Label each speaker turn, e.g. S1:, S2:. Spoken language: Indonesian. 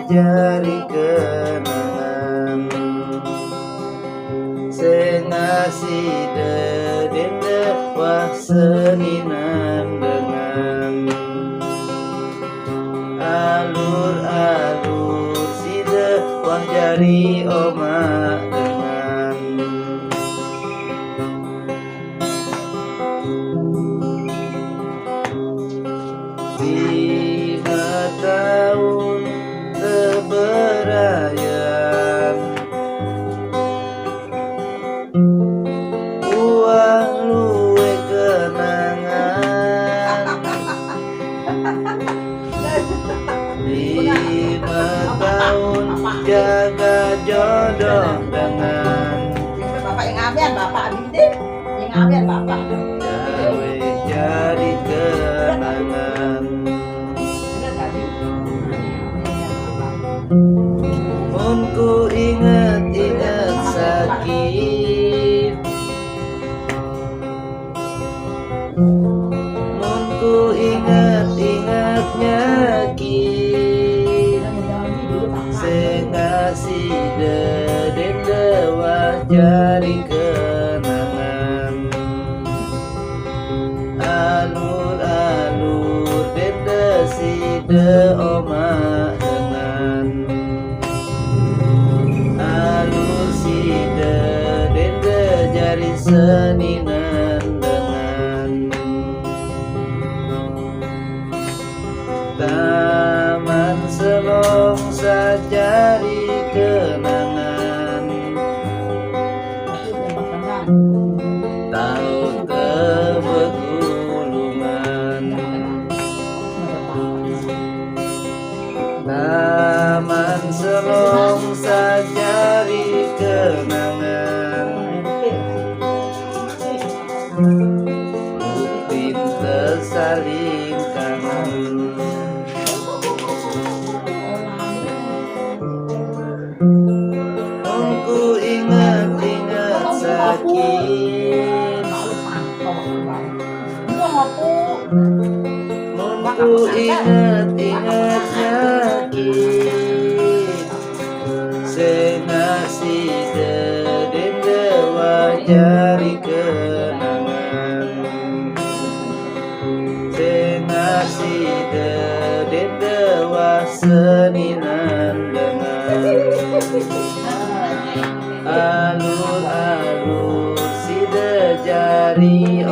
S1: jari kenangan sengasih dedende wah seninan dengan alur-alur side wah jari oma dengan 5 tahun keberayaan uang luwe kenangan 5 tahun jaga jodoh dengan
S2: Bapak yang ambil, bapak ini yang ambil bapak.
S1: gawe jadi kenangan mun ku inget-inget sakit mun ku inget-inget nyakit sengasih dedende wah jari kenangan alur-alur dende side oma dengan alur side dende jari seninan dengan taman selong sajari kenangan tahun kebegulungan taman selong sajari kenangan pinter saling kangen ku ingat-ingat sakit ku ingat-ingat sakit sengasih dedende wah jari kenangan sengasih dedende wah seninan dengan alur-alur side jari